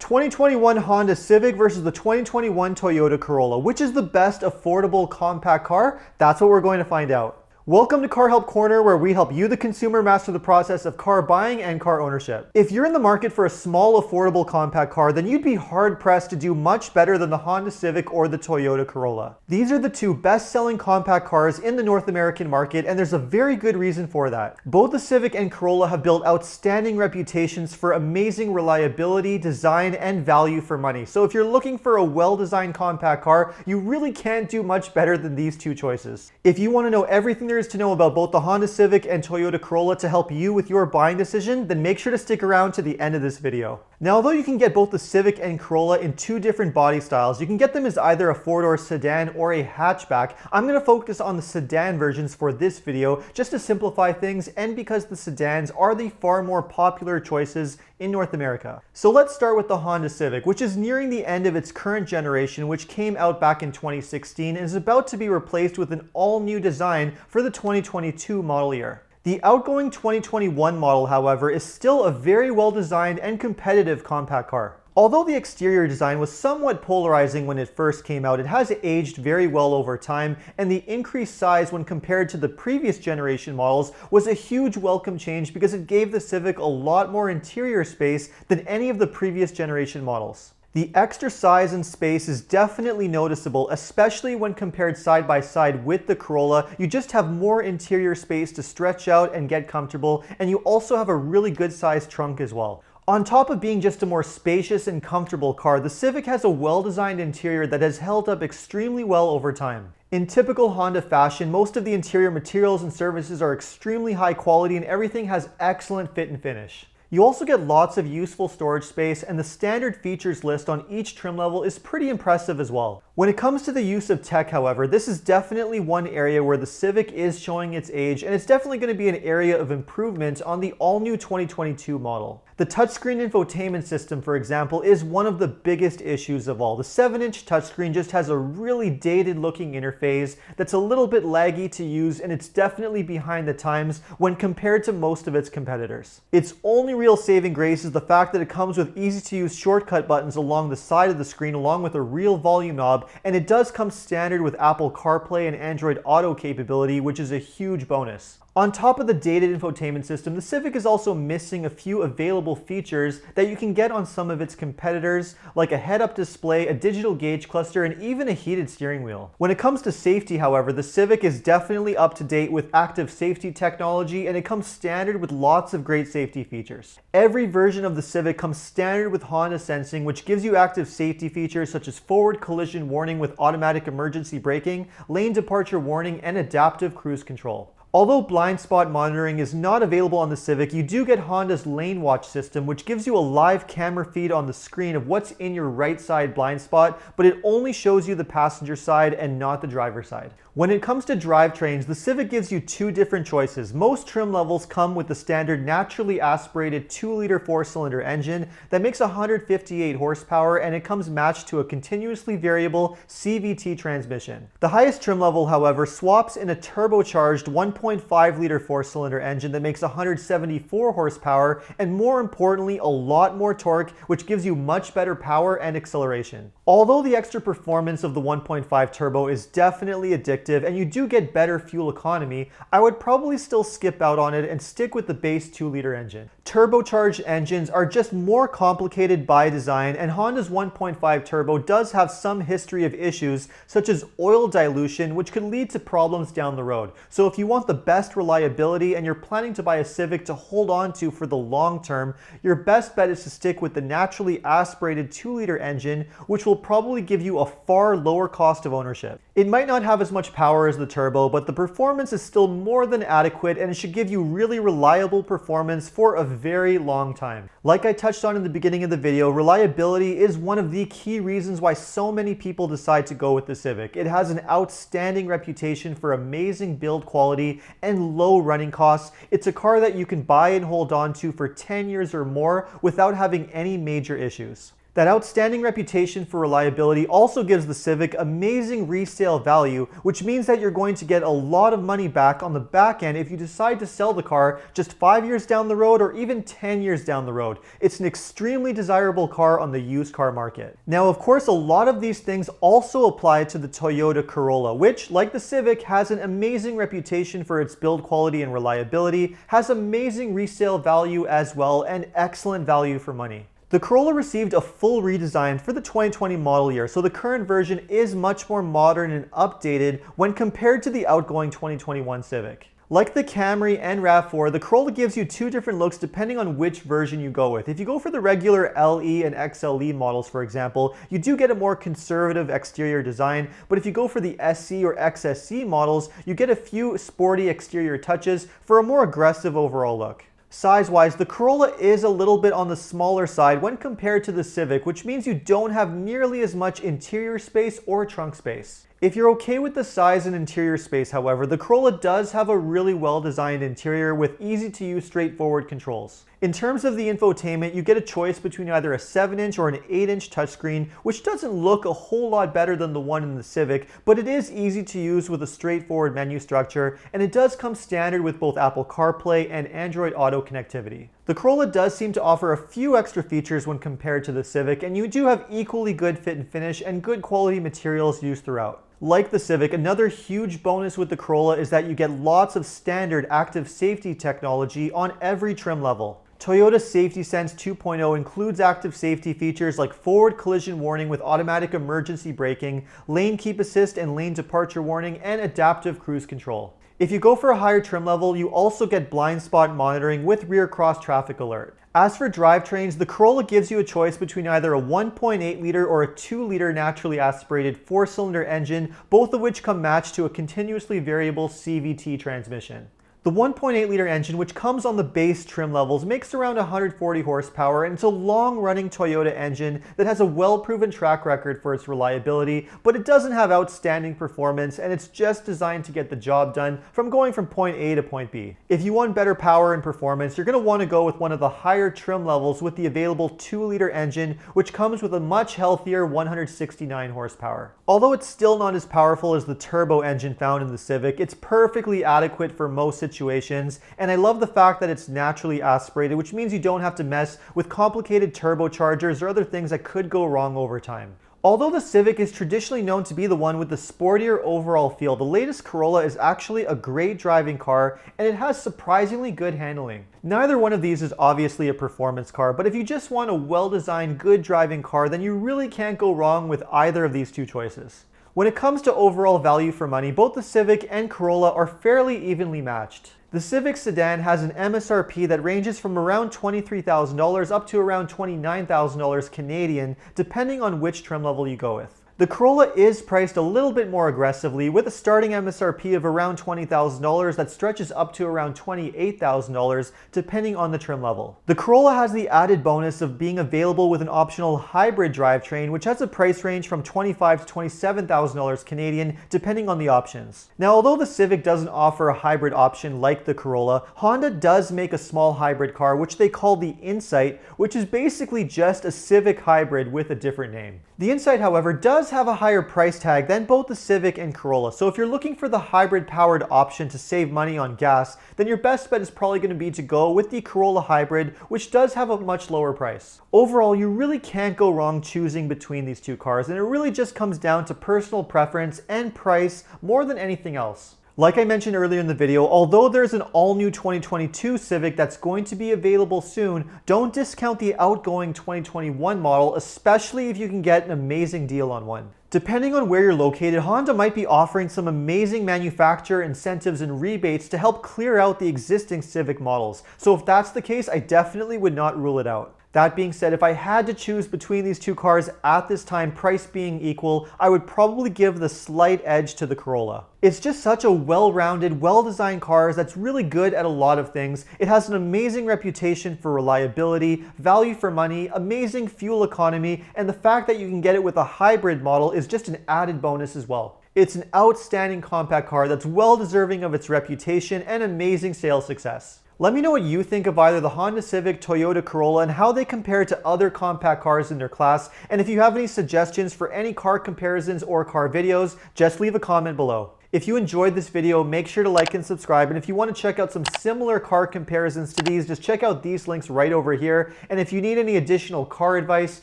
2021 Honda Civic versus the 2021 Toyota Corolla. Which is the best affordable compact car? That's what we're going to find out. Welcome to Car Help Corner, where we help you, the consumer, master the process of car buying and car ownership. If you're in the market for a small, affordable compact car, then you'd be hard-pressed to do much better than the Honda Civic or the Toyota Corolla. These are the two best-selling compact cars in the North American market, and there's a very good reason for that. Both the Civic and Corolla have built outstanding reputations for amazing reliability, design, and value for money. So if you're looking for a well-designed compact car, you really can't do much better than these two choices. If you want to know everything there is to know about both the Honda Civic and Toyota Corolla to help you with your buying decision, then make sure to stick around to the end of this video. Now, although you can get both the Civic and Corolla in two different body styles, you can get them as either a four-door sedan or a hatchback. I'm going to focus on the sedan versions for this video just to simplify things, and because the sedans are the far more popular choices in North America. So let's start with the Honda Civic, which is nearing the end of its current generation, which came out back in 2016 and is about to be replaced with an all-new design for the 2022 model year. The outgoing 2021 model, however, is still a very well-designed and competitive compact car. Although the exterior design was somewhat polarizing when it first came out, it has aged very well over time, and the increased size when compared to the previous generation models was a huge welcome change because it gave the Civic a lot more interior space than any of the previous generation models. The extra size and space is definitely noticeable, especially when compared side by side with the Corolla. You just have more interior space to stretch out and get comfortable, and you also have a really good sized trunk as well. On top of being just a more spacious and comfortable car, the Civic has a well-designed interior that has held up extremely well over time. In typical Honda fashion, most of the interior materials and surfaces are extremely high quality, and everything has excellent fit and finish. You also get lots of useful storage space, and the standard features list on each trim level is pretty impressive as well. When it comes to the use of tech, however, this is definitely one area where the Civic is showing its age, and it's definitely going to be an area of improvement on the all-new 2022 model. The touchscreen infotainment system, for example, is one of the biggest issues of all. The 7-inch touchscreen just has a really dated-looking interface that's a little bit laggy to use, and it's definitely behind the times when compared to most of its competitors. Its only real saving grace is the fact that it comes with easy-to-use shortcut buttons along the side of the screen, along with a real volume knob, and it does come standard with Apple CarPlay and Android Auto capability, which is a huge bonus. On top of the dated infotainment system, the Civic is also missing a few available features that you can get on some of its competitors, like a head-up display, a digital gauge cluster, and even a heated steering wheel. When it comes to safety, however, the Civic is definitely up to date with active safety technology, and it comes standard with lots of great safety features. Every version of the Civic comes standard with Honda Sensing, which gives you active safety features such as forward collision warning with automatic emergency braking, lane departure warning, and adaptive cruise control. Although blind spot monitoring is not available on the Civic, you do get Honda's Lane Watch system, which gives you a live camera feed on the screen of what's in your right side blind spot, but it only shows you the passenger side and not the driver's side. When it comes to drivetrains, the Civic gives you two different choices. Most trim levels come with the standard naturally aspirated 2-liter 4-cylinder engine that makes 158 horsepower, and it comes matched to a continuously variable CVT transmission. The highest trim level, however, swaps in a turbocharged 1.5-liter 4-cylinder engine that makes 174 horsepower, and more importantly, a lot more torque, which gives you much better power and acceleration. Although the extra performance of the 1.5 turbo is definitely addictive and you do get better fuel economy, I would probably still skip out on it and stick with the base 2-liter engine. Turbocharged engines are just more complicated by design, and Honda's 1.5 turbo does have some history of issues such as oil dilution, which could lead to problems down the road. So if you want the best reliability and you're planning to buy a Civic to hold on to for the long term, your best bet is to stick with the naturally aspirated 2-liter engine, which will probably give you a far lower cost of ownership. It might not have as much power as the turbo, but the performance is still more than adequate, and it should give you really reliable performance for a very long time. Like I touched on in the beginning of the video, reliability is one of the key reasons why so many people decide to go with the Civic. It has an outstanding reputation for amazing build quality and low running costs. It's a car that you can buy and hold on to for 10 years or more without having any major issues. That outstanding reputation for reliability also gives the Civic amazing resale value, which means that you're going to get a lot of money back on the back end if you decide to sell the car just 5 years down the road or even 10 years down the road. It's an extremely desirable car on the used car market. Now, of course, a lot of these things also apply to the Toyota Corolla, which, like the Civic, has an amazing reputation for its build quality and reliability, has amazing resale value as well, and excellent value for money. The Corolla received a full redesign for the 2020 model year, so the current version is much more modern and updated when compared to the outgoing 2021 Civic. Like the Camry and RAV4, the Corolla gives you two different looks depending on which version you go with. If you go for the regular LE and XLE models, for example, you do get a more conservative exterior design, but if you go for the SC or XSC models, you get a few sporty exterior touches for a more aggressive overall look. Size-wise, the Corolla is a little bit on the smaller side when compared to the Civic, which means you don't have nearly as much interior space or trunk space. If you're okay with the size and interior space, however, the Corolla does have a really well-designed interior with easy-to-use straightforward controls. In terms of the infotainment, you get a choice between either a 7-inch or an 8-inch touchscreen, which doesn't look a whole lot better than the one in the Civic, but it is easy to use with a straightforward menu structure, and it does come standard with both Apple CarPlay and Android Auto connectivity. The Corolla does seem to offer a few extra features when compared to the Civic, and you do have equally good fit and finish and good quality materials used throughout. Like the Civic, another huge bonus with the Corolla is that you get lots of standard active safety technology on every trim level. Toyota Safety Sense 2.0 includes active safety features like forward collision warning with automatic emergency braking, lane keep assist and lane departure warning, and adaptive cruise control. If you go for a higher trim level, you also get blind spot monitoring with rear cross traffic alert. As for drivetrains, the Corolla gives you a choice between either a 1.8 liter or a 2 liter naturally aspirated 4-cylinder engine, both of which come matched to a continuously variable CVT transmission. The 1.8 liter engine, which comes on the base trim levels, makes around 140 horsepower, and it's a long-running Toyota engine that has a well-proven track record for its reliability, but it doesn't have outstanding performance, and it's just designed to get the job done from going from point A to point B. If you want better power and performance, you're going to want to go with one of the higher trim levels with the available 2-liter engine, which comes with a much healthier 169 horsepower. Although it's still not as powerful as the turbo engine found in the Civic, it's perfectly adequate for most situations, and I love the fact that it's naturally aspirated, which means you don't have to mess with complicated turbochargers or other things that could go wrong over time. Although the Civic is traditionally known to be the one with the sportier overall feel, the latest Corolla is actually a great driving car, and it has surprisingly good handling. Neither one of these is obviously a performance car, but if you just want a well-designed, good driving car, then you really can't go wrong with either of these two choices. When it comes to overall value for money, both the Civic and Corolla are fairly evenly matched. The Civic sedan has an MSRP that ranges from around $23,000 up to around $29,000 Canadian, depending on which trim level you go with. The Corolla is priced a little bit more aggressively, with a starting MSRP of around $20,000 that stretches up to around $28,000 depending on the trim level. The Corolla has the added bonus of being available with an optional hybrid drivetrain, which has a price range from $25,000 to $27,000 Canadian depending on the options. Now, although the Civic doesn't offer a hybrid option like the Corolla, Honda does make a small hybrid car which they call the Insight, which is basically just a Civic hybrid with a different name. The Insight, however, does have a higher price tag than both the Civic and Corolla, so if you're looking for the hybrid powered option to save money on gas, then your best bet is probably going to be to go with the Corolla Hybrid, which does have a much lower price. Overall, you really can't go wrong choosing between these two cars, and it really just comes down to personal preference and price more than anything else. Like I mentioned earlier in the video, although there's an all-new 2022 Civic that's going to be available soon, don't discount the outgoing 2021 model, especially if you can get an amazing deal on one. Depending on where you're located, Honda might be offering some amazing manufacturer incentives and rebates to help clear out the existing Civic models. So if that's the case, I definitely would not rule it out. That being said, if I had to choose between these two cars at this time, price being equal, I would probably give the slight edge to the Corolla. It's just such a well-rounded, well-designed car that's really good at a lot of things. It has an amazing reputation for reliability, value for money, amazing fuel economy, and the fact that you can get it with a hybrid model is just an added bonus as well. It's an outstanding compact car that's well deserving of its reputation and amazing sales success. Let me know what you think of either the Honda Civic, Toyota Corolla, and how they compare to other compact cars in their class. And if you have any suggestions for any car comparisons or car videos, just leave a comment below. If you enjoyed this video, make sure to like and subscribe. And if you want to check out some similar car comparisons to these, just check out these links right over here. And if you need any additional car advice,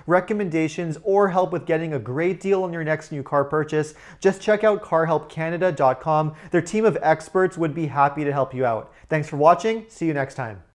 recommendations, or help with getting a great deal on your next new car purchase, just check out carhelpcanada.com. Their team of experts would be happy to help you out. Thanks for watching. See you next time.